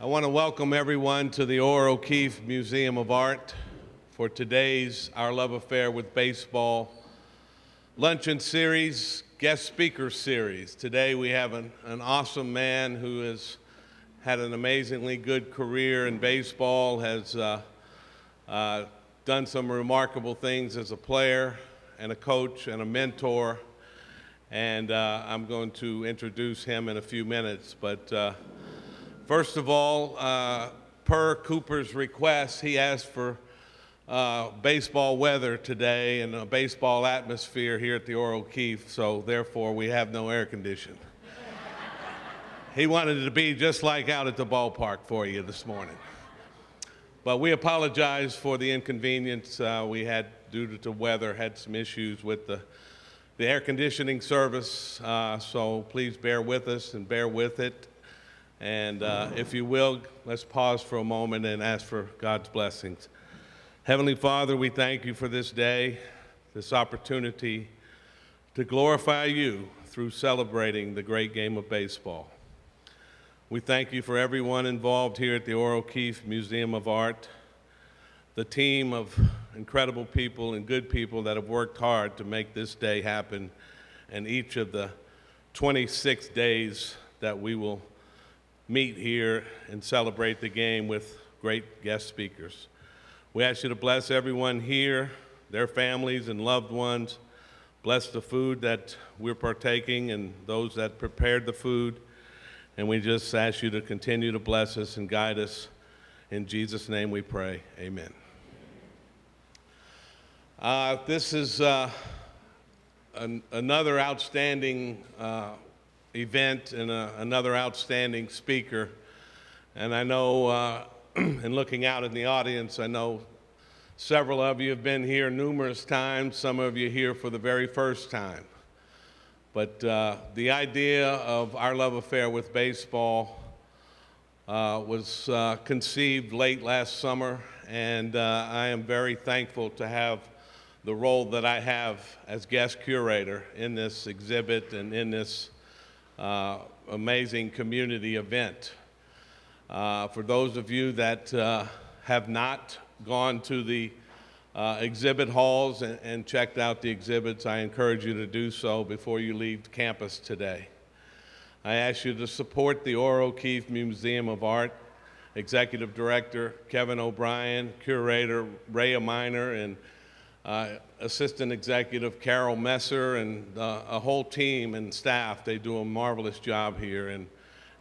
I want to welcome everyone to the Ohr-O'Keefe Museum of Art for today's Our Love Affair with Baseball Luncheon Series, Guest Speaker Series. Today we have an awesome man who has had an amazingly good career in baseball, has done some remarkable things as a player and a coach and a mentor, and I'm going to introduce him in a few minutes. But first of all, per Cooper's request, he asked for baseball weather today and a baseball atmosphere here at the Ohr-O'Keefe, so therefore we have no air conditioning. He wanted it to be just like out at the ballpark for you this morning. But we apologize for the inconvenience we had due to weather, had some issues with the air conditioning service, so please bear with us and bear with it. And if you will, let's pause for a moment and ask for God's blessings. Heavenly Father, we thank you for this day, this opportunity to glorify you through celebrating the great game of baseball. We thank you for everyone involved here at the Ohr-O'Keefe Museum of Art, the team of incredible people and good people that have worked hard to make this day happen, and each of the 26 days that we will meet here and celebrate the game with great guest speakers. We ask you to bless everyone here, their families and loved ones. Bless the food that we're partaking and those that prepared the food. And we just ask you to continue to bless us and guide us. In Jesus' name we pray, amen. This is another outstanding event and another outstanding speaker. And I know, in looking out in the audience, I know several of you have been here numerous times, some of you here for the very first time. But the idea of Our Love Affair with Baseball was conceived late last summer, and I am very thankful to have the role that I have as guest curator in this exhibit and in this amazing community event. For those of you that have not gone to the exhibit halls and checked out the exhibits, I encourage you to do so before you leave campus today. I ask you to support the Ohr-O'Keefe Museum of Art, Executive Director Kevin O'Brien, Curator Ray Miner, and Assistant Executive Carol Messer, and a whole team and staff. They do a marvelous job here,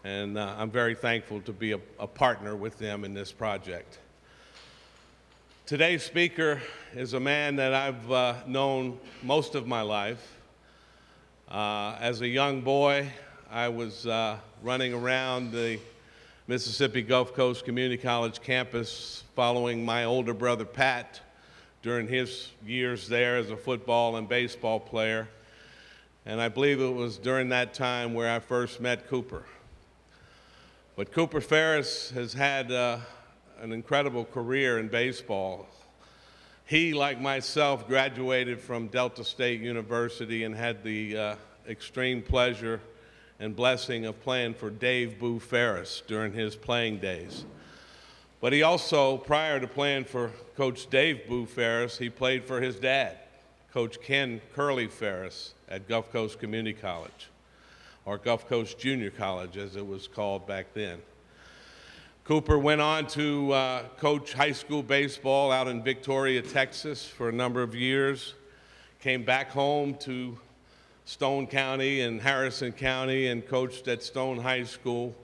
and I'm very thankful to be a partner with them in this project. Today's speaker is a man that I've known most of my life. As a young boy, I was running around the Mississippi Gulf Coast Community College campus following my older brother Pat during his years there as a football and baseball player. And I believe it was during that time where I first met Cooper. But Cooper Farris has had an incredible career in baseball. He, like myself, graduated from Delta State University and had the extreme pleasure and blessing of playing for Dave Boo Farris during his playing days. But he also, prior to playing for Coach Dave Boo Farris, he played for his dad, Coach Ken Curly Farris at Gulf Coast Community College, or Gulf Coast Junior College as it was called back then. Cooper went on to coach high school baseball out in Victoria, Texas for a number of years, came back home to Stone County and Harrison County and coached at Stone High School.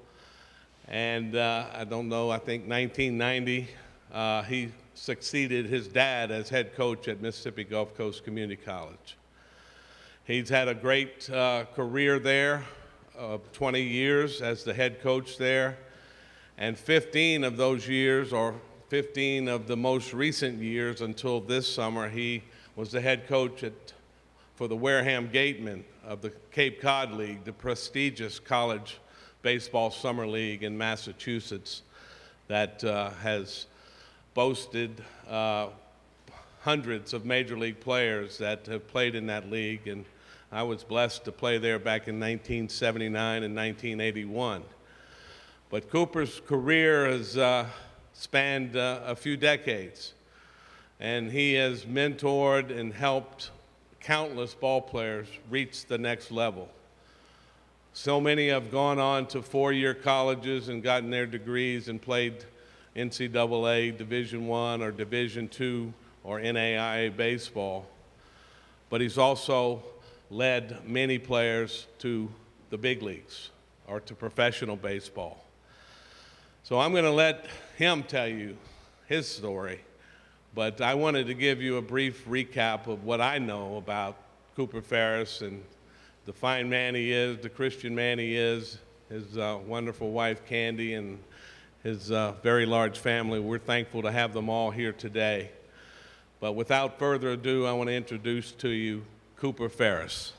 And I don't know, I think 1990, he succeeded his dad as head coach at Mississippi Gulf Coast Community College. He's had a great career there, 20 years as the head coach there. And 15 of those years, or 15 of the most recent years until this summer, he was the head coach for the Wareham Gatemen of the Cape Cod League, the prestigious college baseball summer league in Massachusetts that has boasted hundreds of major league players that have played in that league, and I was blessed to play there back in 1979 and 1981. But Cooper's career has spanned a few decades, and he has mentored and helped countless ball players reach the next level. So many have gone on to four-year colleges and gotten their degrees and played NCAA Division I or Division II or NAIA baseball. But he's also led many players to the big leagues or to professional baseball. So I'm going to let him tell you his story, but I wanted to give you a brief recap of what I know about Cooper Farris and the fine man he is, the Christian man he is, his wonderful wife Candy, and his very large family. We're thankful to have them all here today. But without further ado, I want to introduce to you Cooper Farris.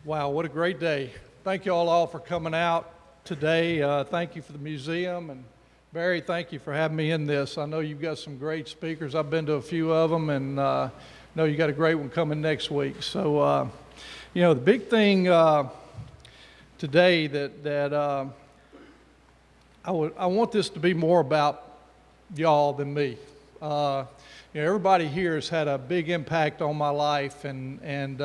Wow, what a great day. Thank you all for coming out today. Thank you for the museum. And Barry, thank you for having me in this. I know you've got some great speakers. I've been to a few of them, and know you got a great one coming next week. So, you know, the big thing today that I want this to be more about y'all than me. You know, everybody here has had a big impact on my life, and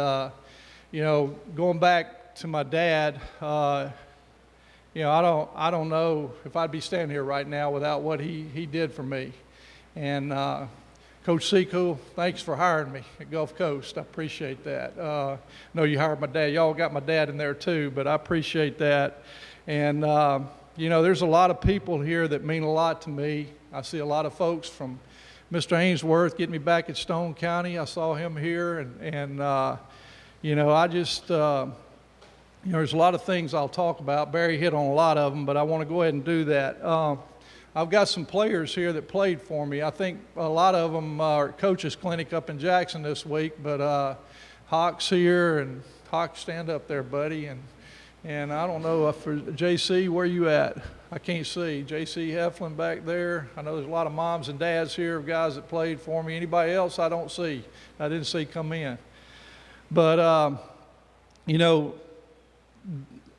you know, going back to my dad, you know, I don't know if I'd be standing here right now without what he did for me. And Coach Seco, thanks for hiring me at Gulf Coast. I appreciate that. I know you hired my dad. Y'all got my dad in there too, but I appreciate that. And you know, there's a lot of people here that mean a lot to me. I see a lot of folks from Mr. Ainsworth getting me back at Stone County. I saw him here, and you know, I just, you know, there's a lot of things I'll talk about. Barry hit on a lot of them, but I want to go ahead and do that. I've got some players here that played for me. I think a lot of them are at Coach's Clinic up in Jackson this week, but Hawk's here, and Hawk, stand up there, buddy. And I don't know if JC, where you at? I can't see. JC Heflin back there. I know there's a lot of moms and dads here of guys that played for me. Anybody else I don't see? I didn't see come in. But, you know,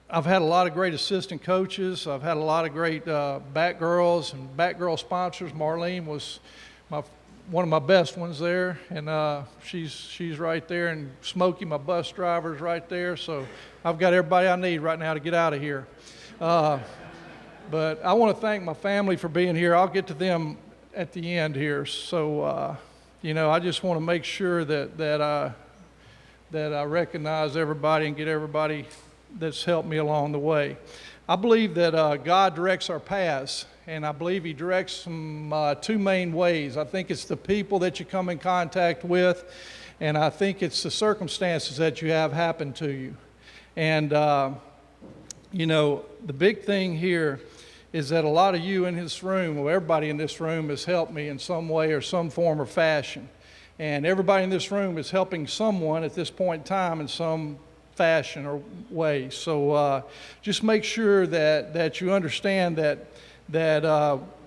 I've had a lot of great assistant coaches. I've had a lot of great back girls and back girl sponsors. Marlene was one of my best ones there, and she's right there. And Smokey, my bus driver, is right there. So I've got everybody I need right now to get out of here. But I want to thank my family for being here. I'll get to them at the end here. So, you know, I just want to make sure that I recognize everybody and get everybody that's helped me along the way. I believe that God directs our paths, and I believe He directs them two main ways. I think it's the people that you come in contact with, and I think it's the circumstances that you have happen to you. And, you know, the big thing here is that a lot of you in this room, or everybody in this room, has helped me in some way or some form or fashion. And everybody in this room is helping someone at this point in time in some fashion or way. So just make sure that you understand that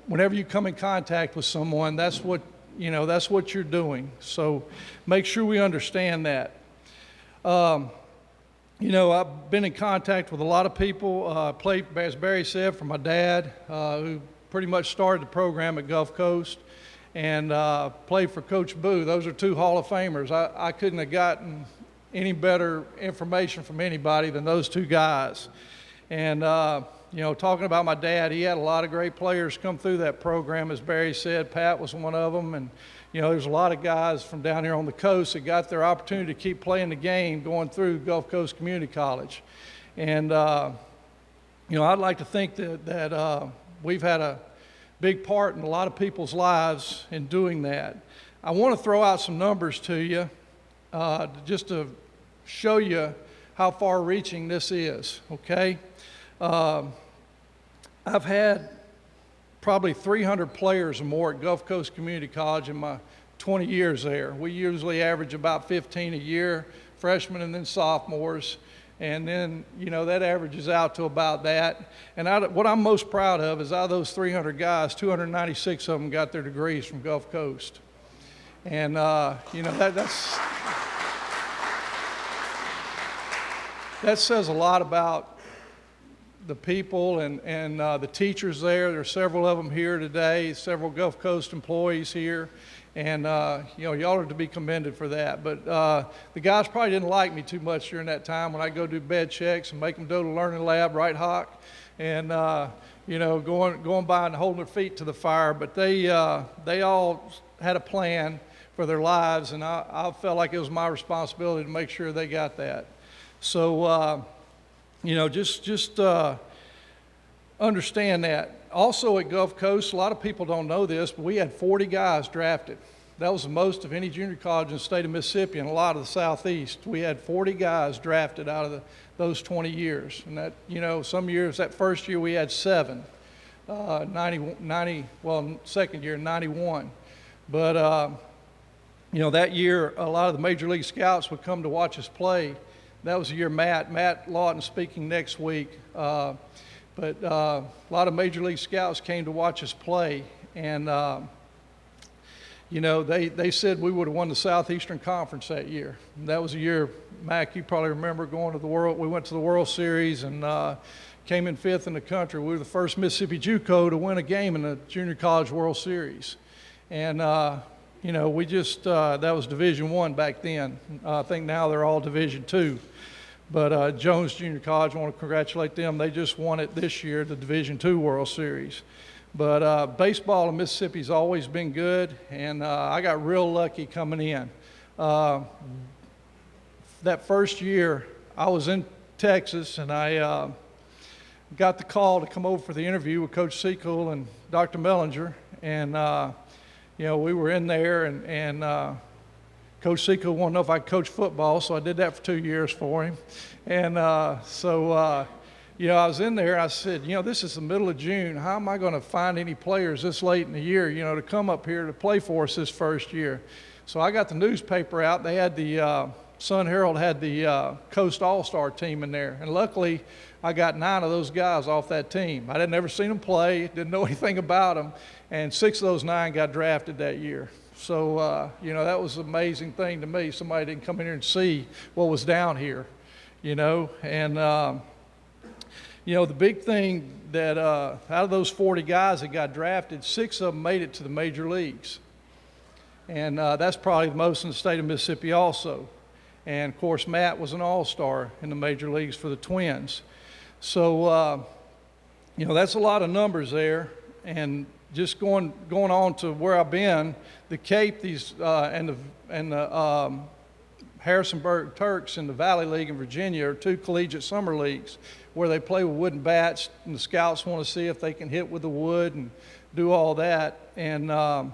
whenever you come in contact with someone, that's what you're doing. So make sure we understand that. You know, I've been in contact with a lot of people. Played, as Barry said, for my dad, who pretty much started the program at Gulf Coast. And played for Coach Boo. Those are two Hall of Famers. I couldn't have gotten any better information from anybody than those two guys. And, you know, talking about my dad, he had a lot of great players come through that program. As Barry said, Pat was one of them. And, you know, there's a lot of guys from down here on the coast that got their opportunity to keep playing the game going through Gulf Coast Community College. And, you know, I'd like to think that we've had a big part in a lot of people's lives in doing that. I want to throw out some numbers to you just to show you how far-reaching this is, okay? I've had probably 300 players or more at Gulf Coast Community College in my 20 years there. We usually average about 15 a year, freshmen and then sophomores. And then, that averages out to about that. And what I'm most proud of is out of those 300 guys, 296 of them got their degrees from Gulf Coast. And, that says a lot about the people and the teachers there. There are several of them here today, several Gulf Coast employees here. And, y'all are to be commended for that. But the guys probably didn't like me too much during that time when I go do bed checks and make them go to the learning lab, right, Hawk? And, going by and holding their feet to the fire. But they all had a plan for their lives, and I felt like it was my responsibility to make sure they got that. So, just understand that. Also at Gulf Coast, a lot of people don't know this, but we had 40 guys drafted. That was the most of any junior college in the state of Mississippi and a lot of the Southeast. We had 40 guys drafted out of those 20 years. And that, some years, that first year we had 7, second year, 91. But, that year, a lot of the Major League Scouts would come to watch us play. That was the year Matt Lawton speaking next week. But a lot of Major League Scouts came to watch us play, and they said we would have won the Southeastern Conference that year. And that was a year, Mac, you probably remember going to the World. We went to the World Series and came in 5th in the country. We were the first Mississippi JUCO to win a game in the Junior College World Series, and we just that was Division I back then. I think now they're all Division II. But Jones Junior College, I want to congratulate them. They just won it this year, the Division II World Series. But baseball in Mississippi's always been good, and I got real lucky coming in. That first year, I was in Texas, and I got the call to come over for the interview with Coach Seacool and Dr. Mellinger. And, we were in there, and Coach Seacool wanted to know if I could coach football, so I did that for 2 years for him. And I was in there, I said, this is the middle of June. How am I going to find any players this late in the year, to come up here to play for us this first year? So I got the newspaper out. They had the Sun Herald had the Coast All-Star team in there. And luckily, I got 9 of those guys off that team. I had never seen them play, didn't know anything about them. And 6 of those 9 got drafted that year. So, that was an amazing thing to me. Somebody didn't come in here and see what was down here, And, the big thing that out of those 40 guys that got drafted, 6 of them made it to the major leagues. And that's probably the most in the state of Mississippi also. And, of course, Matt was an all-star in the major leagues for the Twins. So, that's a lot of numbers there. And just going on to where I've been, the Cape, and the Harrisonburg Turks in the Valley League in Virginia are 2 collegiate summer leagues where they play with wooden bats, and the scouts want to see if they can hit with the wood and do all that. And out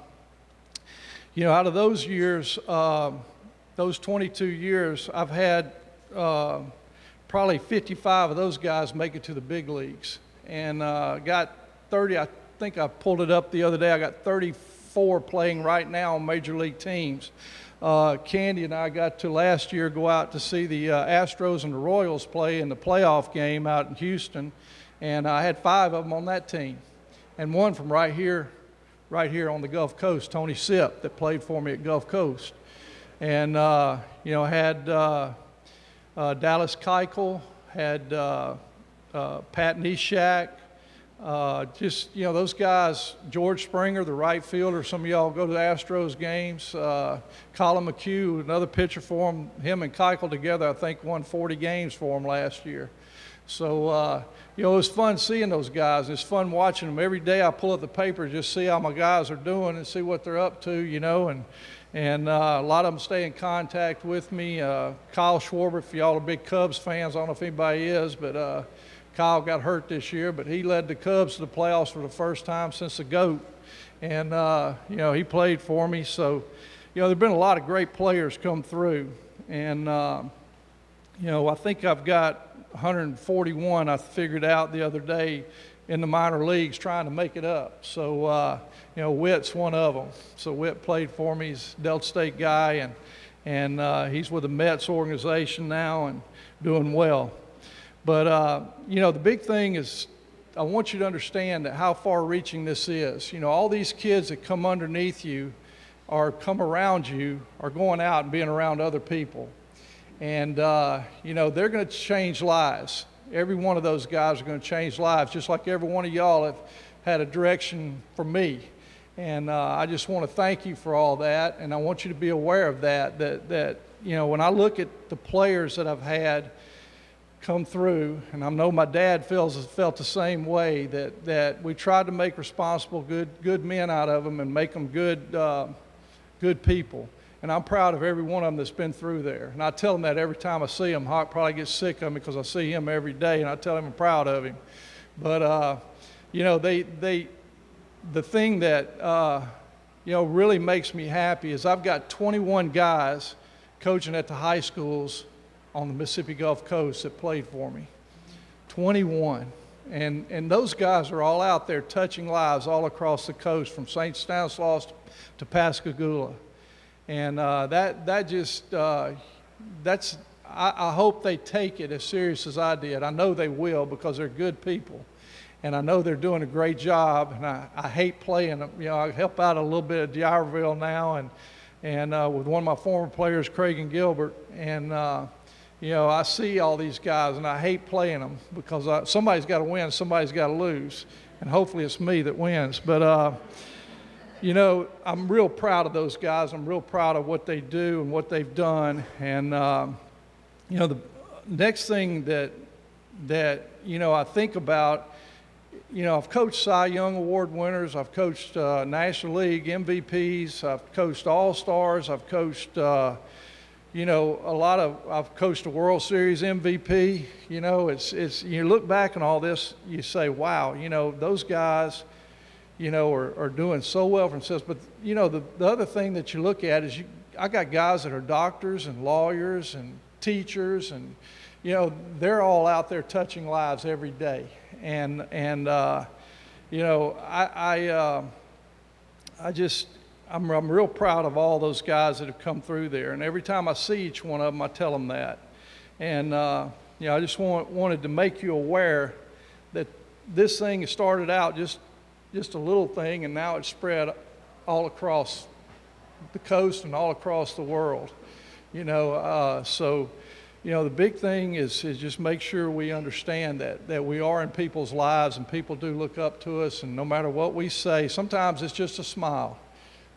of those years, those 22 years, I've had probably 55 of those guys make it to the big leagues, and got 30. I think I pulled it up the other day. I got 34 playing right now on major league teams. Candy and I got to last year go out to see the Astros and the Royals play in the playoff game out in Houston, and I had 5 of them on that team, and one from right here on the Gulf Coast, Tony Sipp, that played for me at Gulf Coast. And had Dallas Keuchel, had Pat Neshek, those guys, George Springer, the right fielder. Some of y'all go to the Astros games. Colin McHugh, another pitcher for him and Keuchel together, I think, won 40 games for him last year. So, it was fun seeing those guys. It's fun watching them. Every day I pull up the paper, just see how my guys are doing and see what they're up to, and a lot of them stay in contact with me. Kyle Schwarber, if y'all are big Cubs fans, I don't know if anybody is, but Kyle got hurt this year, but he led the Cubs to the playoffs for the first time since the GOAT. And, he played for me. So, there have been a lot of great players come through. And, I think I've got 141, I figured out the other day, in the minor leagues trying to make it up. So, Witt's one of them. So Witt played for me. He's a Delta State guy. and he's with the Mets organization now and doing well. But, you know, the big thing is I want you to understand that how far-reaching this is. You know, all these kids that come underneath you or come around you are going out and being around other people. And, you know, they're going to change lives. Every one of those guys are going to change lives, just like every one of y'all have had a direction for me. And I just want to thank you for all that, and I want you to be aware of that, you know, when I look at the players that I've had come through, and I know my dad felt the same way, that we tried to make responsible, good men out of them and make them good people. And I'm proud of every one of them that's been through there. And I tell them that every time I see him. Hawk probably gets sick of me because I see him every day, and I tell him I'm proud of him. But, you know, the thing that, you know, really makes me happy is I've got 21 guys coaching at the high schools on the Mississippi Gulf Coast that played for me. 21. And those guys are all out there touching lives all across the coast from St. Stanislaus to Pascagoula. And that just, that's, I hope they take it as serious as I did. I know they will because they're good people. And I know they're doing a great job, and I hate playing them. You know, I help out a little bit at D'Iberville now and with one of my former players, Craig and Gilbert. And, you know, I see all these guys, and I hate playing them because somebody's got to win, somebody's got to lose. And hopefully it's me that wins. But, you know, I'm real proud of those guys. I'm real proud of what they do and what they've done. And, you know, the next thing that, you know, I think about, you know, I've coached Cy Young Award winners. I've coached National League MVPs. I've coached All-Stars. I've coached, you know, I've coached a World Series MVP. You know, it's you look back on all this, you say, wow, you know, those guys, you know, are doing so well for themselves. But, you know, the other thing that you look at is I got guys that are doctors and lawyers and teachers, and, you know, they're all out there touching lives every day. And you know, I'm real proud of all those guys that have come through there. And every time I see each one of them, I tell them that. And, you know, I just wanted to make you aware that this thing has started out just a little thing, and now it's spread all across the coast and all across the world. You know, so, you know, the big thing is just make sure we understand that we are in people's lives, and people do look up to us, and no matter what we say, sometimes it's just a smile.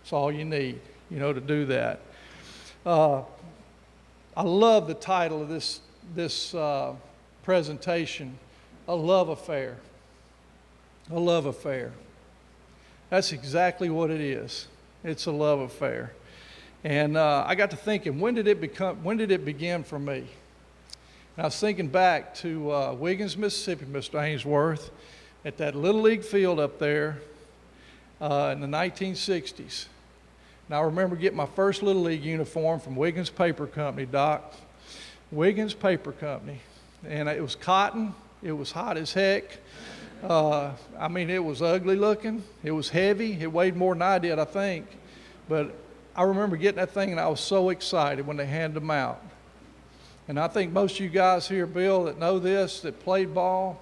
It's all you need, you know, to do that. I love the title of this presentation, A Love Affair. A love affair. That's exactly what it is. It's a love affair. And I got to thinking, when did it begin for me? And I was thinking back to Wiggins, Mississippi, Mr. Ainsworth, at that Little League field up there in the 1960s. And I remember getting my first Little League uniform from Wiggins Paper Company, Doc. Wiggins Paper Company. And it was cotton. It was hot as heck. I mean, it was ugly looking. It was heavy. It weighed more than I did, I think. But I remember getting that thing, and I was so excited when they handed them out. And I think most of you guys here, Bill, that know this, that played ball,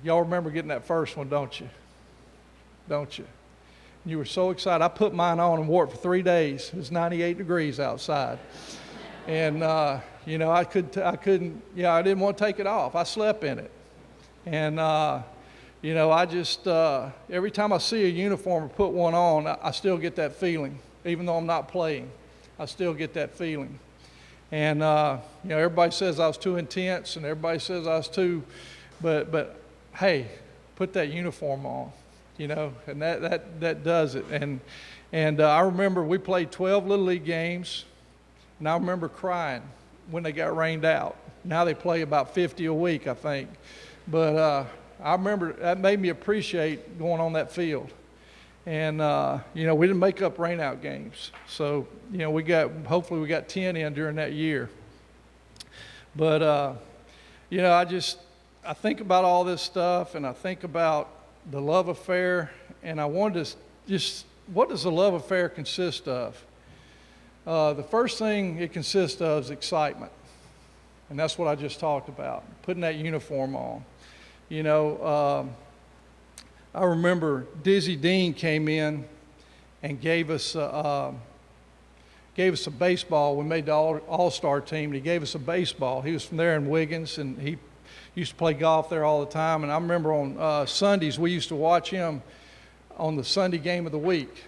y'all remember getting that first one, don't you? Don't you? And you were so excited. I put mine on and wore it for 3 days. It was 98 degrees outside. And, you know, I couldn't, yeah, I didn't want to take it off. I slept in it. And, you know, I just, every time I see a uniform or put one on, I still get that feeling. Even though I'm not playing, I still get that feeling. And, you know, everybody says I was too intense, and everybody says I was too, but hey, put that uniform on, you know, and that does it. And I remember we played 12 Little League games, and I remember crying when they got rained out. Now they play about 50 a week, I think. But I remember that made me appreciate going on that field. And, you know, we didn't make up rainout games. So, you know, hopefully we got 10 in during that year. But, you know, I think about all this stuff, and I think about the love affair, and I wanted to just, what does a love affair consist of? The first thing it consists of is excitement. And that's what I just talked about, putting that uniform on. You know, I remember Dizzy Dean came in and gave us a baseball. We made the all-star team, and he gave us a baseball. He was from there in Wiggins, and he used to play golf there all the time. And I remember on Sundays, we used to watch him on the Sunday game of the week.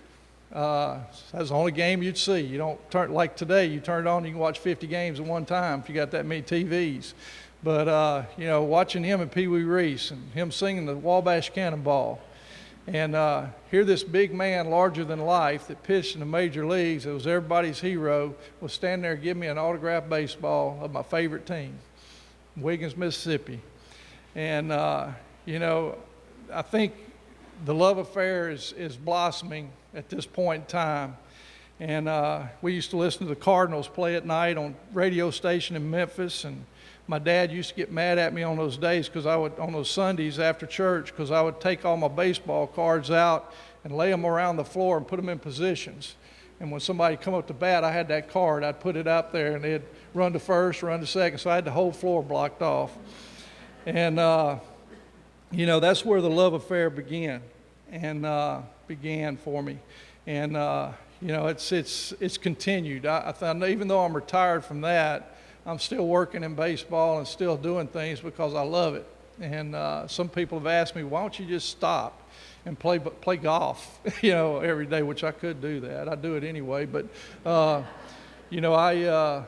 That's the only game you'd see. You don't turn, like today, you turn it on, you can watch 50 games at one time if you got that many TVs. But, you know, watching him and Pee Wee Reese and him singing the Wabash Cannonball, and hear this big man, larger than life, that pitched in the major leagues, it was everybody's hero, was standing there giving me an autographed baseball of my favorite team, Wiggins, Mississippi. And, you know, I think the love affair is blossoming at this point in time. And we used to listen to the Cardinals play at night on radio station in Memphis, and my dad used to get mad at me on those days because on those Sundays after church, because I would take all my baseball cards out and lay them around the floor and put them in positions. And when somebody come up to bat, I had that card. I'd put it up there, and they'd run to first, run to second, so I had the whole floor blocked off. And, you know, that's where the love affair began for me. And, you know, it's continued. Even though I'm retired from that, I'm still working in baseball and still doing things because I love it. And some people have asked me, why don't you just stop and play golf, you know, every day, which I could do that. I do it anyway. But, you know, I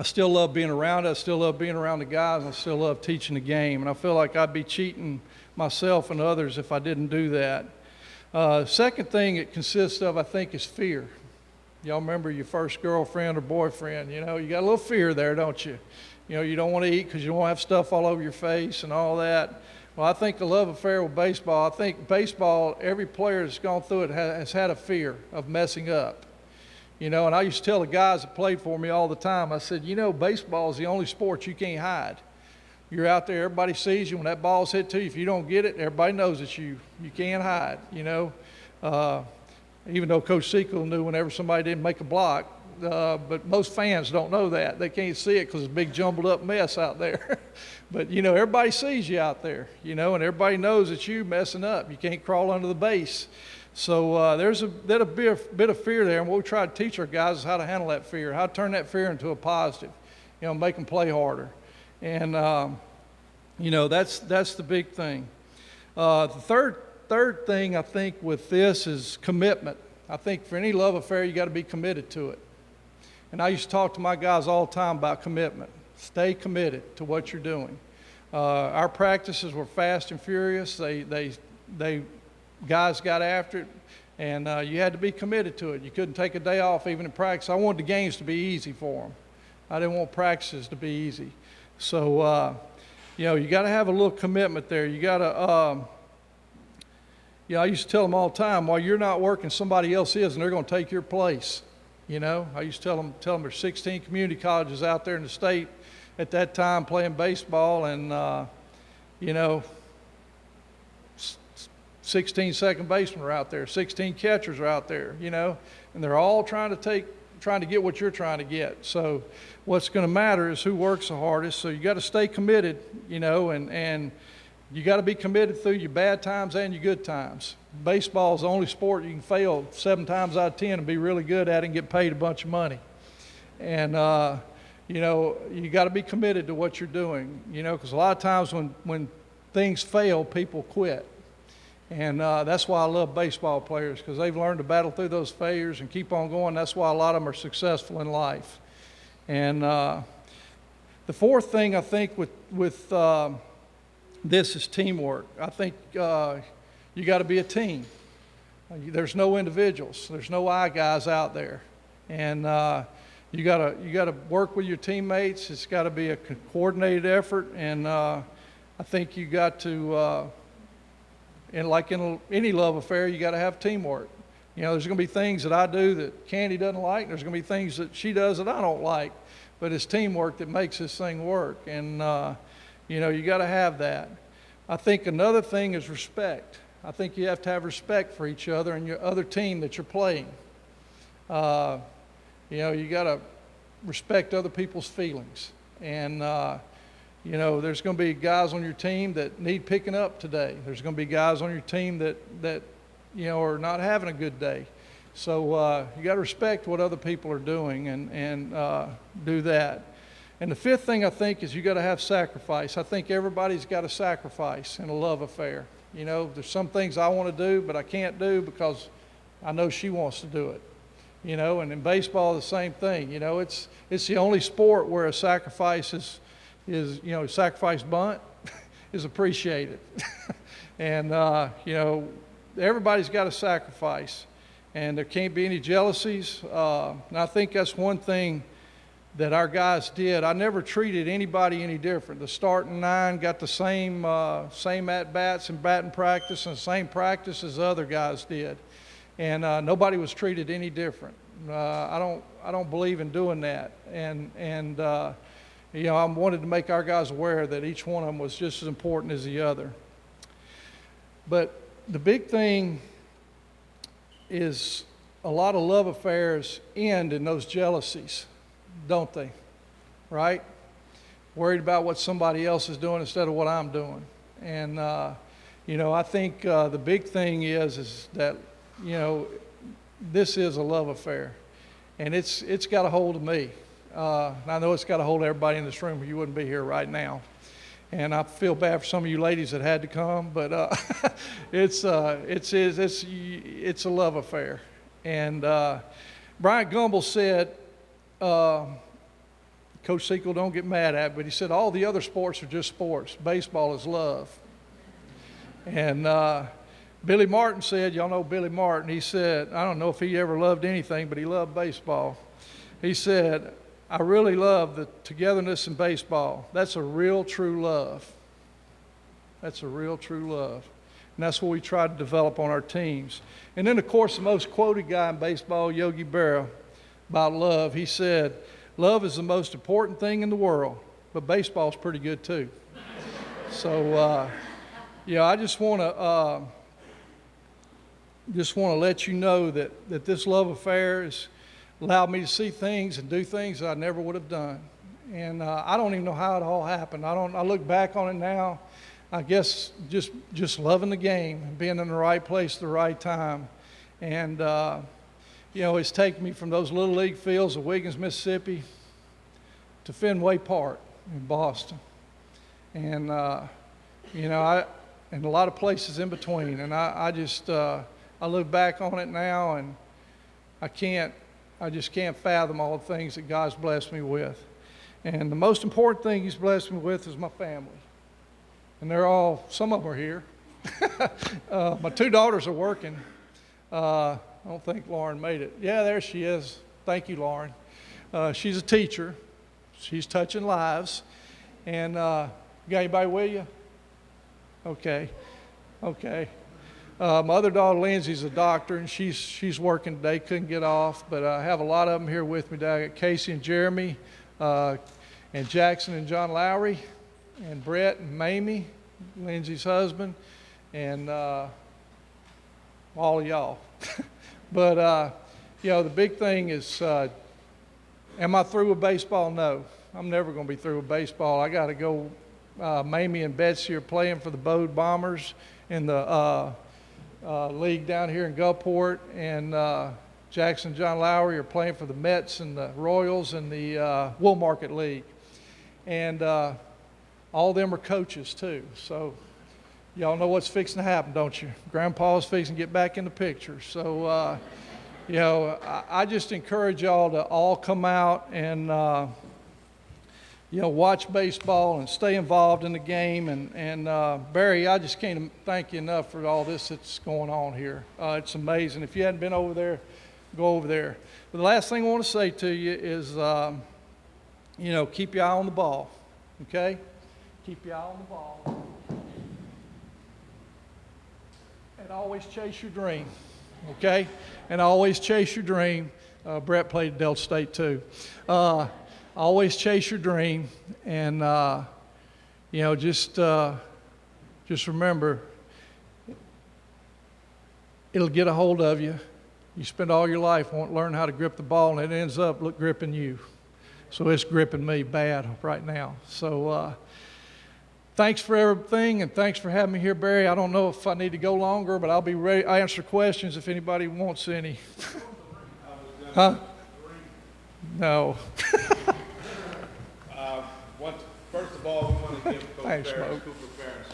still love being around it. I still love being around the guys. And I still love teaching the game. And I feel like I'd be cheating myself and others if I didn't do that. Second thing it consists of, I think, is fear. Y'all remember your first girlfriend or boyfriend, you know, you got a little fear there, don't you? You know, you don't want to eat because you don't want to have stuff all over your face and all that. Well, I think the love affair with baseball, I think baseball, every player that's gone through it has had a fear of messing up. You know, and I used to tell the guys that played for me all the time, I said, you know, baseball is the only sport you can't hide. You're out there, everybody sees you. When that ball's hit to you, if you don't get it, everybody knows it's you. You can't hide, you know. Even though Coach Sequel knew whenever somebody didn't make a block, but most fans don't know that. They can't see it because it's a big jumbled up mess out there. But, you know, everybody sees you out there, you know, and everybody knows it's you messing up. You can't crawl under the base. So there's a bit of fear there, and what we try to teach our guys is how to handle that fear, how to turn that fear into a positive, you know, make them play harder. And, you know, that's the big thing. The third thing I think with this is commitment. I think for any love affair, you got to be committed to it. And I used to talk to my guys all the time about commitment. Stay committed to what you're doing. Our practices were fast and furious. Guys got after it, and you had to be committed to it. You couldn't take a day off even in practice. I wanted the games to be easy for them. I didn't want practices to be easy. So, you know, you got to have a little commitment there. You got to, you know, I used to tell them all the time, while you're not working, somebody else is, and they're going to take your place. You know, I used to tell them there's 16 community colleges out there in the state at that time playing baseball, and, you know, 16 second basemen are out there, 16 catchers are out there, you know, and they're all trying to get what you're trying to get. So what's going to matter is who works the hardest. So you got to stay committed, you know, and you got to be committed through your bad times and your good times. Baseball is the only sport you can fail 7 times out of 10 and be really good at it and get paid a bunch of money. And, you know, you got to be committed to what you're doing, you know, because a lot of times when things fail, people quit. And that's why I love baseball players, because they've learned to battle through those failures and keep on going. That's why a lot of them are successful in life. And the fourth thing I think with this is teamwork. I think you got to be a team. There's no individuals. There's no I guys out there. And you got to work with your teammates. It's got to be a coordinated effort. And I think you got to, and like in any love affair, you got to have teamwork. You know, there's going to be things that I do that Candy doesn't like. There's going to be things that she does that I don't like. But it's teamwork that makes this thing work. And, you know, you got to have that. I think another thing is respect. I think you have to have respect for each other and your other team that you're playing. You got to respect other people's feelings. And, there's going to be guys on your team that need picking up today. There's going to be guys on your team that are not having a good day. So you got to respect what other people are doing and do that. And the fifth thing I think is you got to have sacrifice. I think everybody's got a sacrifice in a love affair. There's some things I want to do, but I can't do because I know she wants to do it. And in baseball, the same thing. It's the only sport where a sacrifice is sacrifice bunt is appreciated. And, everybody's got a sacrifice. And there can't be any jealousies. And I think that's one thing that our guys did. I never treated anybody any different. The starting nine got the same at-bats and batting practice and the same practice as other guys did. And nobody was treated any different. I don't believe in doing that. And I wanted to make our guys aware that each one of them was just as important as the other. But the big thing is a lot of love affairs end in those jealousies, don't they? Right? Worried about what somebody else is doing instead of what I'm doing. And, I think the big thing is that, this is a love affair. And it's got a hold of me. I know it's got a hold of everybody in this room, or you wouldn't be here right now. And I feel bad for some of you ladies that had to come, but it's a love affair. And Bryant Gumbel said, Coach Sequel, don't get mad at me, but he said all the other sports are just sports. Baseball is love. And Billy Martin said, y'all know Billy Martin, he said, I don't know if he ever loved anything, but he loved baseball. He said, I really love the togetherness in baseball. That's a real, true love. That's a real, true love. And that's what we try to develop on our teams. And then, of course, the most quoted guy in baseball, Yogi Berra, about love, he said, love is the most important thing in the world, but baseball's pretty good too. So, I just want to let you know that this love affair has allowed me to see things and do things that I never would have done. And I don't even know how it all happened. I look back on it now, I guess just loving the game and being in the right place at the right time. And, it's taken me from those little league fields of Wiggins, Mississippi to Fenway Park in Boston. And, and a lot of places in between. And I look back on it now and I just can't fathom all the things that God's blessed me with. And the most important thing He's blessed me with is my family. And some of them are here. My two daughters are working. I don't think Lauren made it. Yeah, there she is. Thank you, Lauren. She's a teacher. She's touching lives. And you got anybody with you? Okay. My other daughter, Lindsay's a doctor, and she's working today, couldn't get off. But I have a lot of them here with me today. I got Casey and Jeremy, and Jackson and John Lowry, and Brett and Mamie, Lindsay's husband, and all of y'all. But, the big thing is, am I through with baseball? No. I'm never going to be through with baseball. I got to go. Mamie and Betsy are playing for the Bode Bombers in the league down here in Gulfport, and Jackson and John Lowry are playing for the Mets and the Royals in the Woolmarket League. And all of them are coaches too. So y'all know what's fixing to happen, don't you? Grandpa's fixing to get back in the picture. So, I just encourage y'all to all come out and, watch baseball and stay involved in the game. And Barry, I just can't thank you enough for all this that's going on here. It's amazing. If you hadn't been over there, go over there. But the last thing I want to say to you is, keep your eye on the ball, okay? Keep your eye on the ball. And always chase your dream, okay? And always chase your dream. Brett played at Delta State too. Always chase your dream, and just remember, it'll get a hold of you, You spend all your life wanting to learn how to grip the ball, and it ends up gripping you. So it's gripping me bad right now. So thanks for everything, and thanks for having me here, Barry. I don't know if I need to go longer, but I'll be ready to answer questions if anybody wants any. Huh? No. First of all, we want to give Coach Thanks, Farris, Mo. Cooper Farris.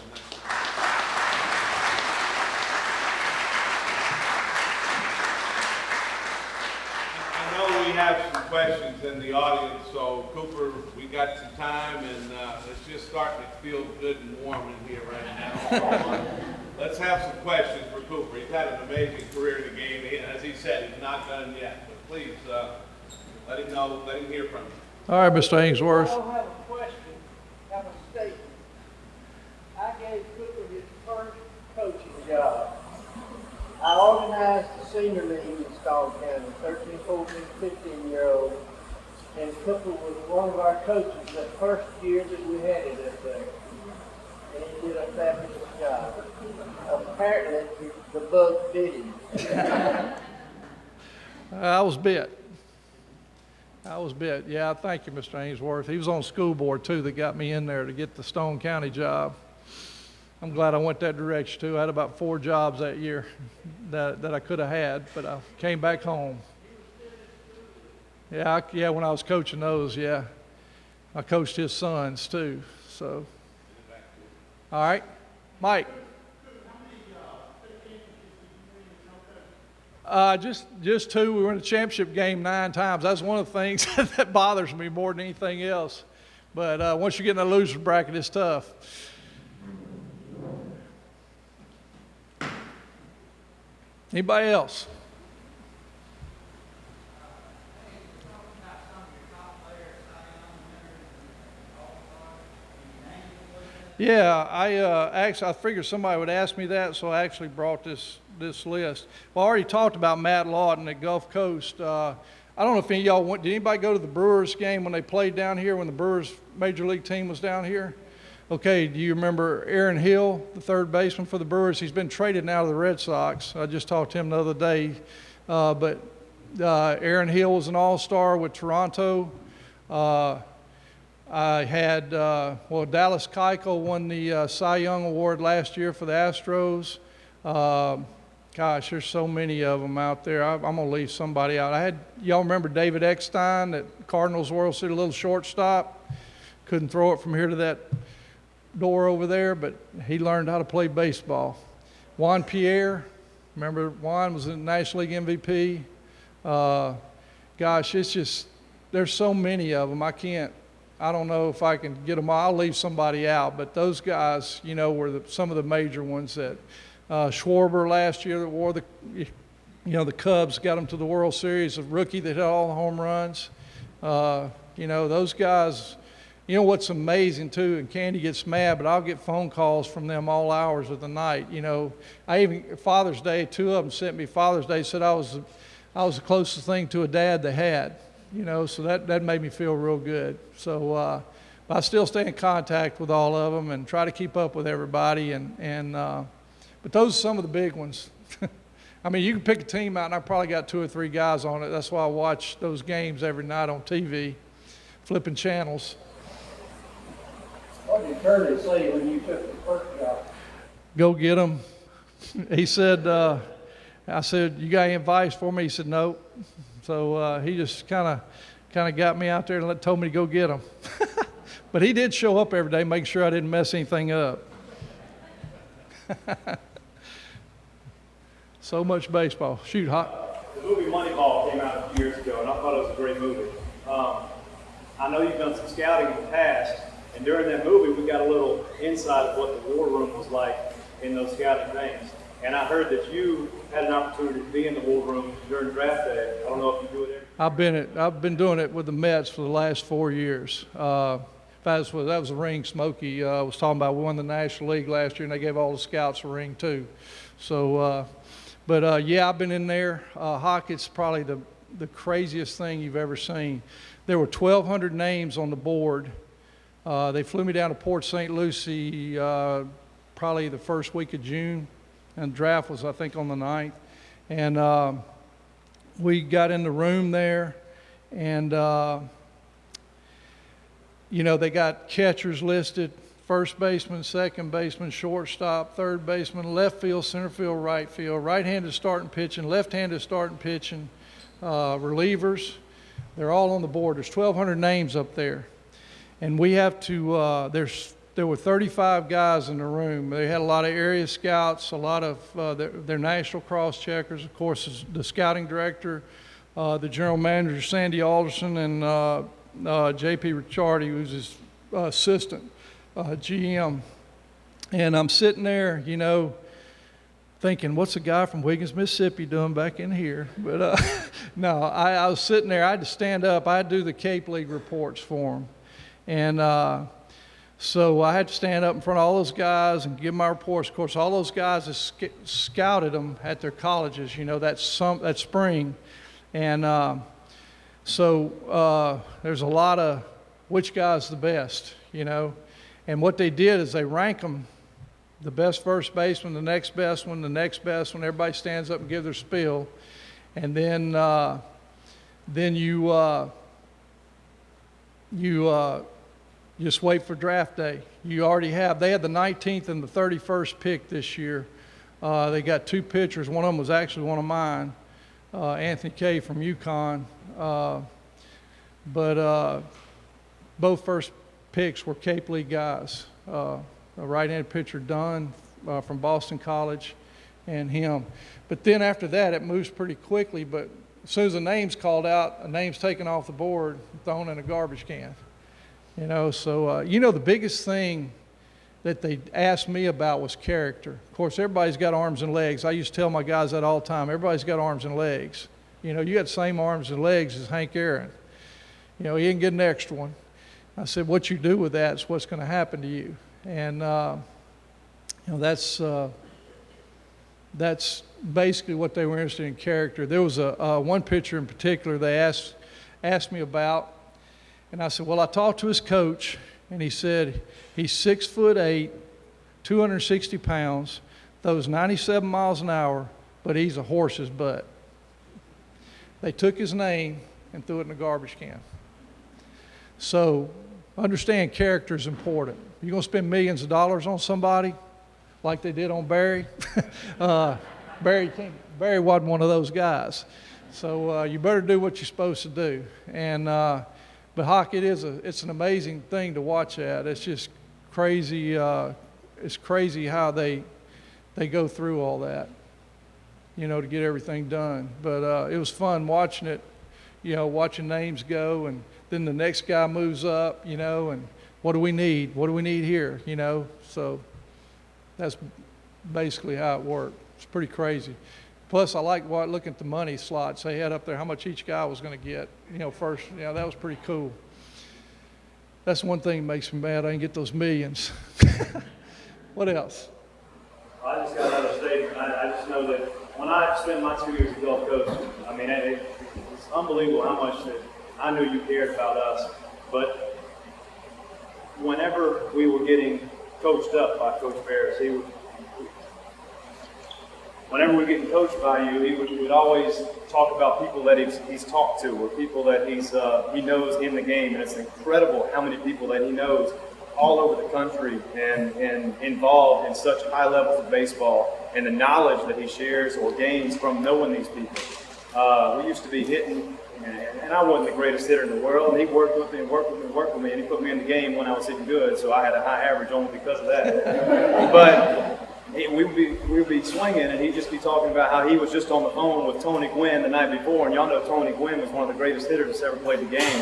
I know we have some questions in the audience, so Cooper, we got some time, and it's just starting to feel good and warm in here right now. Let's have some questions for Cooper. He's had an amazing career in the game. As he said, he's not done yet, but please let him know, let him hear from you. All right, Mr. Ainsworth. I don't have a question, I have a statement. I gave Cooper his first coaching job. I organized the senior league in Stall County, 13, 14, 15-year-olds, and Cooper was one of our coaches that first year that we had it up there. And he did a fabulous job. Apparently, the bug bit him. I was bit. Yeah, thank you, Mr. Ainsworth. He was on school board, too, that got me in there to get the Stone County job. I'm glad I went that direction, too. I had about 4 jobs that year that I could have had, but I came back home. Yeah, when I was coaching those, yeah. I coached his sons, too, so. All right, Mike. Just 2. We were in the championship game 9 times. That's one of the things that bothers me more than anything else. But once you get in the loser bracket, it's tough. Anybody else? Yeah, I figured somebody would ask me that, so I actually brought this list. Well, I already talked about Matt Lawton at Gulf Coast. I don't know if any of y'all did anybody go to the Brewers game when they played down here, when the Brewers major league team was down here? Okay, do you remember Aaron Hill, the third baseman for the Brewers? He's been traded now to the Red Sox. I just talked to him the other day. But Aaron Hill was an all-star with Toronto. I had, Dallas Keuchel won the Cy Young Award last year for the Astros. Gosh, there's so many of them out there. I'm going to leave somebody out. Y'all remember David Eckstein at Cardinals World City, a little shortstop? Couldn't throw it from here to that door over there, but he learned how to play baseball. Juan Pierre, remember Juan was a National League MVP. Gosh, it's just, there's so many of them. I don't know if I can get them all. I'll leave somebody out, but those guys, were some of the major ones that Schwarber last year that wore the Cubs, got them to the World Series, a rookie that hit all the home runs. Those guys, what's amazing too, and Candy gets mad, but I'll get phone calls from them all hours of the night. I even, Father's Day, 2 of them sent me Father's Day, said I was the closest thing to a dad they had. So that made me feel real good. So but I still stay in contact with all of them and try to keep up with everybody. But those are some of the big ones. I mean, you can pick a team out, and I probably got 2 or 3 guys on it. That's why I watch those games every night on TV, flipping channels. What did Curtis say when you took the first job? Go get them. He said, I said, you got any advice for me? He said, nope. So he just kind of got me out there and told me to go get them. But he did show up every day, make sure I didn't mess anything up. So much baseball. Shoot, hot. The movie Moneyball came out a few years ago, and I thought it was a great movie. I know you've done some scouting in the past, and during that movie, we got a little insight of what the war room was like in those scouting things. And I heard that you had an opportunity to be in the war room during draft day. I don't know if you do it every I've been doing it with the Mets for the last 4 years. That was a ring Smokey was talking about. We won the National League last year, and they gave all the scouts a ring too. So, yeah, I've been in there. Hockey's probably the craziest thing you've ever seen. There were 1,200 names on the board. They flew me down to Port St. Lucie probably the first week of June, and the draft was, I think, on the 9th. And we got in the room there, and you know, they got catchers listed: first baseman, second baseman, shortstop, third baseman, left field, center field, right-handed starting pitching, left-handed starting pitching, relievers. They're all on the board. There's 1,200 names up there, and we have to. There were 35 guys in the room. They had a lot of area scouts, a lot of their national cross checkers, of course, the scouting director, the general manager, Sandy Alderson, and J.P. Ricciardi, who's his assistant, GM. And I'm sitting there, you know, thinking, what's a guy from Wiggins, Mississippi doing back in here? But no, I was sitting there. I had to stand up. I had to do the Cape League reports for them. And so I had to stand up in front of all those guys and give my reports. Of course, all those guys that scouted them at their colleges, you know, that spring. And so there's a lot of which guy's the best, you know. And what they did is they rank them, the best first baseman, the next best one, the next best one. Everybody stands up and give their spiel. And then you just wait for draft day. You already have. They had the 19th and the 31st pick this year. They got two pitchers. One of them was actually one of mine, Anthony Kay from UConn. But both first picks were Cape League guys. A right-handed pitcher, Dunn, from Boston College, and him. But then after that, it moves pretty quickly. But as soon as a name's called out, a name's taken off the board, thrown in a garbage can. You know, so, you know, the biggest thing that they asked me about was character. Of course, everybody's got arms and legs. I used to tell my guys that all the time. Everybody's got arms and legs. You know, you got the same arms and legs as Hank Aaron. You know, he didn't get an extra one. I said, what you do with that is what's going to happen to you. And, you know, that's basically what they were interested in, character. There was one pitcher in particular they asked me about. And I said, well, I talked to his coach, and he said he's 6'8", 260 pounds, throws 97 miles an hour, but he's a horse's butt. They took his name and threw it in the garbage can. So understand character is important. You're going to spend millions of dollars on somebody like they did on Barry. Barry wasn't one of those guys. So you better do what you're supposed to do. And but hockey, it's an amazing thing to watch at. It's just crazy. It's crazy how they go through all that, you know, to get everything done. But it was fun watching it, you know, watching names go, and then the next guy moves up, you know, and what do we need? What do we need here? You know, so that's basically how it worked. It's pretty crazy. Plus, I like looking at the money slots they had up there, how much each guy was going to get, you know, first. You know, that was pretty cool. That's one thing that makes me mad. I didn't get those millions. What else? I just got another statement. I just know that when I spent my 2 years as Gulf Coast, I mean, it's unbelievable how much that I knew you cared about us. But whenever we were getting coached up by Coach Farris, whenever we're getting coached by you, he would always talk about people that he's talked to, or people that he knows in the game. And it's incredible how many people that he knows all over the country and involved in such high levels of baseball, and the knowledge that he shares or gains from knowing these people. We used to be hitting, and I wasn't the greatest hitter in the world, and he worked with me, and he put me in the game when I was hitting good, so I had a high average only because of that. But we would be swinging, and he'd just be talking about how he was just on the phone with Tony Gwynn the night before, and y'all know Tony Gwynn was one of the greatest hitters that's ever played the game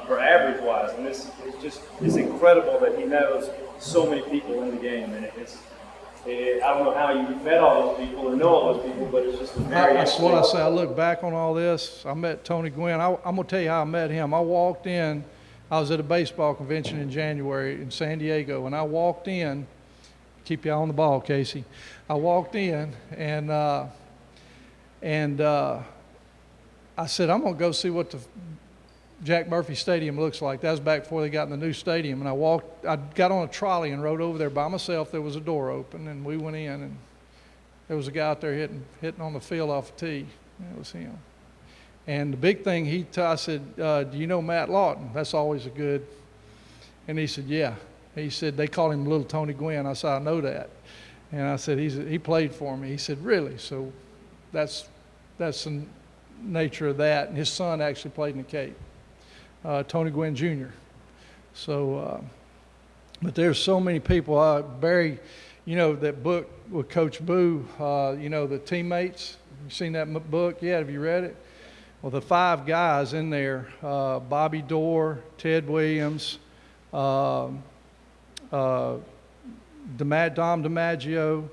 for average-wise, and it's incredible that he knows so many people in the game, and I don't know how you met all those people or know all those people, but it's just a very That's what I say. I look back on all this. I met Tony Gwynn. I'm going to tell you how I met him. I walked in. I was at a baseball convention in January in San Diego, and I walked in. Keep you on the ball, Casey. I walked in, and I said, I'm going to go see what the Jack Murphy Stadium looks like. That was back before they got in the new stadium. And I got on a trolley and rode over there by myself. There was a door open, and we went in, and there was a guy out there hitting on the field off a tee. It was him. And the big thing, I said, do you know Matt Lawton? That's always a good. And he said, yeah. He said, they call him Little Tony Gwynn. I said, I know that. And I said, he played for me. He said, really? So that's the nature of that. And his son actually played in the Cape, Tony Gwynn Jr. So, but there's so many people. Barry, you know, that book with Coach Boo, you know, the teammates. You seen that book? Yeah, have you read it? Well, the 5 guys in there, Bobby Dorr, Ted Williams, Dom DiMaggio,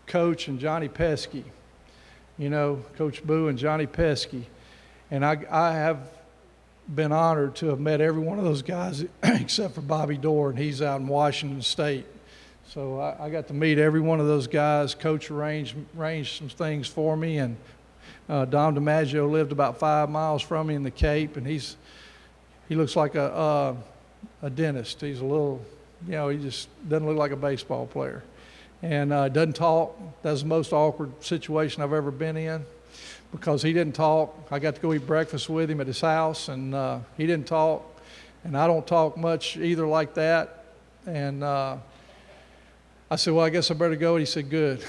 Coach, and Johnny Pesky. You know, Coach Boo and Johnny Pesky. And I have been honored to have met every one of those guys except for Bobby Dorr, and he's out in Washington State. So I got to meet every one of those guys. Coach arranged some things for me, and Dom DiMaggio lived about 5 miles from me in the Cape, and he looks like a dentist. He's a little, you know, he just doesn't look like a baseball player, and doesn't talk. That's the most awkward situation I've ever been in, because he didn't talk. I got to go eat breakfast with him at his house, and he didn't talk, and I don't talk much either like that. And I said, well, I guess I better go. And he said, good.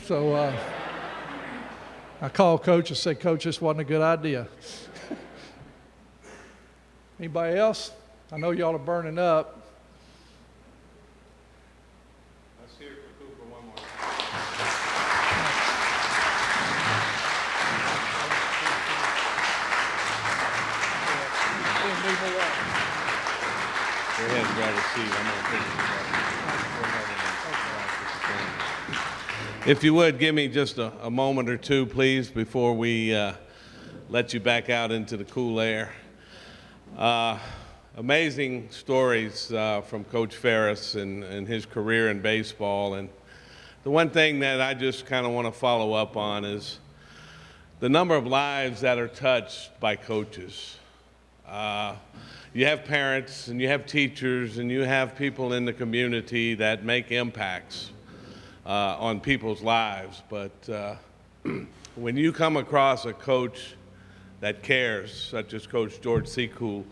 So I called Coach and said, Coach, this wasn't a good idea. Anybody else? I know y'all are burning up. Let's hear it for Cooper one more time. Go ahead and grab a seat. I'm going to take it. If you would, give me just a moment or two, please, before we let you back out into the cool air. Amazing stories from Coach Farris and his career in baseball. And the one thing that I just kind of want to follow up on is the number of lives that are touched by coaches. You have parents, and you have teachers, and you have people in the community that make impacts on people's lives. But when you come across a coach that cares, such as Coach George Seacool,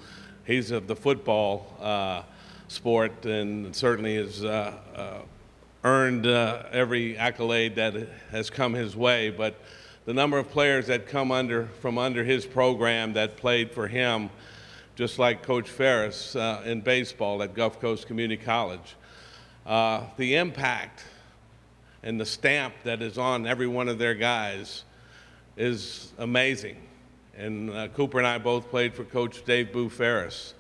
he's of the football sport, and certainly has earned every accolade that has come his way. But the number of players that come from under his program that played for him, just like Coach Farris in baseball at Gulf Coast Community College, the impact and the stamp that is on every one of their guys is amazing. And Cooper and I both played for Coach Dave Boo Farris.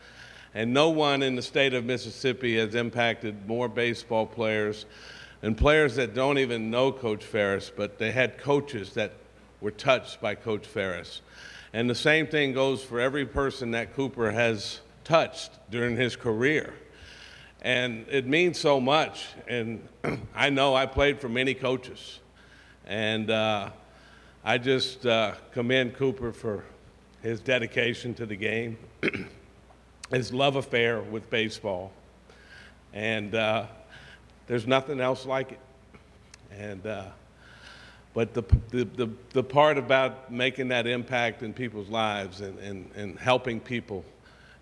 And no one in the state of Mississippi has impacted more baseball players and players that don't even know Coach Farris, but they had coaches that were touched by Coach Farris. And the same thing goes for every person that Cooper has touched during his career. And it means so much. And I know I played for many coaches. And I just commend Cooper for his dedication to the game, his love affair with baseball. And there's nothing else like it. And but the part about making that impact in people's lives and helping people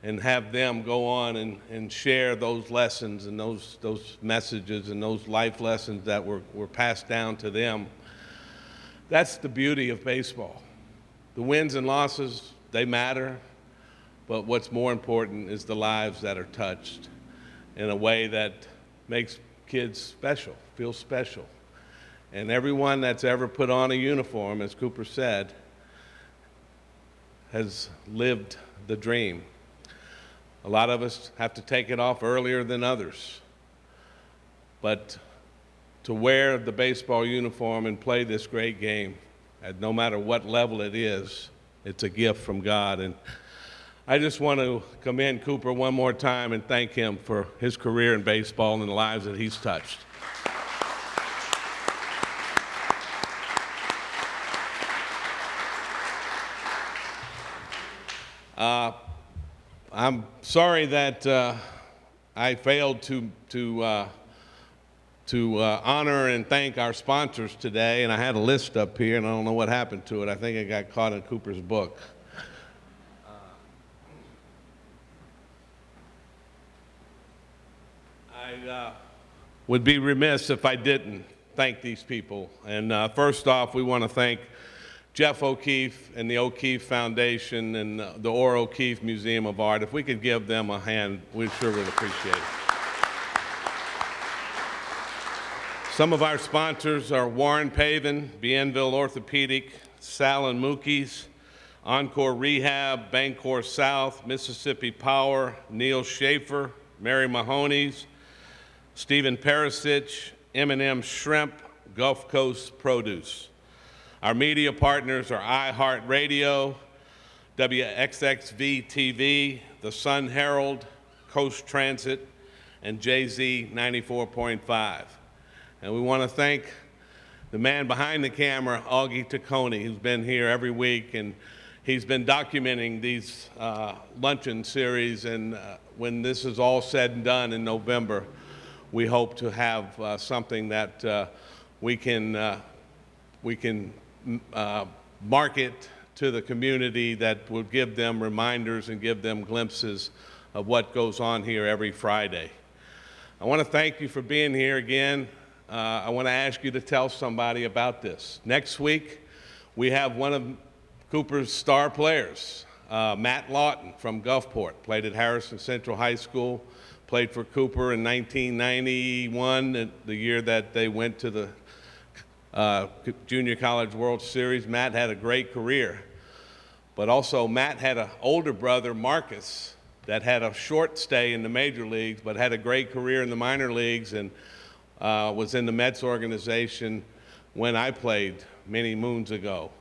and have them go on and share those lessons and those messages and those life lessons that were passed down to them, that's the beauty of baseball. The wins and losses, they matter, but what's more important is the lives that are touched in a way that makes kids special, feel special. And everyone that's ever put on a uniform, as Cooper said, has lived the dream. A lot of us have to take it off earlier than others. But to wear the baseball uniform and play this great game, at no matter what level it is, it's a gift from God. And I just want to commend Cooper one more time and thank him for his career in baseball and the lives that he's touched. I'm sorry that I failed to honor and thank our sponsors today, and I had a list up here, and I don't know what happened to it. I think it got caught in Cooper's book. I would be remiss if I didn't thank these people. And first off, we want to thank Jeff O'Keefe and the O'Keefe Foundation and the Ohr-O'Keefe Museum of Art. If we could give them a hand, we sure would appreciate it. Some of our sponsors are Warren Pavin, Bienville Orthopedic, Sal and Mookie's, Encore Rehab, Bancor South, Mississippi Power, Neil Schaefer, Mary Mahoney's, Stephen Perisic, M&M Shrimp, Gulf Coast Produce. Our media partners are iHeartRadio, WXXV TV, The Sun Herald, Coast Transit, and JZ 94.5. And we want to thank the man behind the camera, Augie Taccone, who's been here every week, and he's been documenting these luncheon series. And when this is all said and done in November, we hope to have something that we can market to the community that will give them reminders and give them glimpses of what goes on here every Friday. I want to thank you for being here again. I want to ask you to tell somebody about this. Next week, we have one of Cooper's star players, Matt Lawton from Gulfport, played at Harrison Central High School, played for Cooper in 1991, the year that they went to the Junior College World Series. Matt had a great career, but also Matt had an older brother, Marcus, that had a short stay in the major leagues, but had a great career in the minor leagues, and was in the Mets organization when I played many moons ago.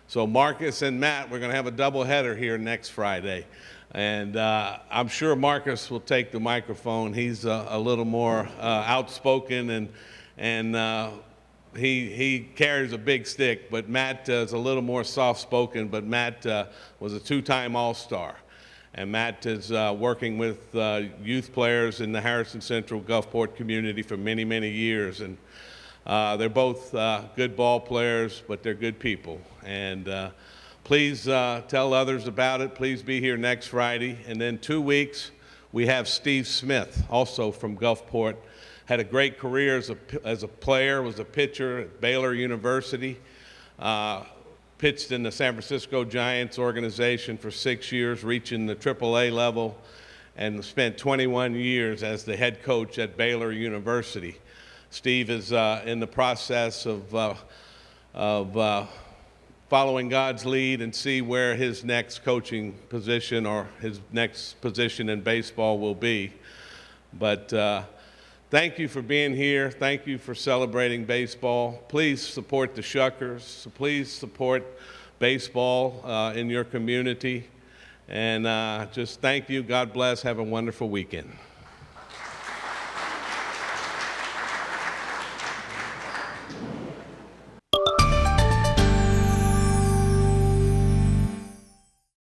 So Marcus and Matt, we're going to have a doubleheader here next Friday. And I'm sure Marcus will take the microphone. He's a little more outspoken, and he carries a big stick, but Matt is a little more soft-spoken, but Matt was a two-time All-Star. And Matt is working with youth players in the Harrison Central Gulfport community for many, many years. And they're both good ball players, but they're good people. And please tell others about it. Please be here next Friday. And then 2 weeks, we have Steve Smith, also from Gulfport. Had a great career as a player, was a pitcher at Baylor University. Pitched in the San Francisco Giants organization for 6 years, reaching the AAA level, and spent 21 years as the head coach at Baylor University. Steve is in the process of following God's lead and see where his next coaching position or his next position in baseball will be. But thank you for being here. Thank you for celebrating baseball. Please support the Shuckers. Please support baseball in your community. And just thank you. God bless. Have a wonderful weekend.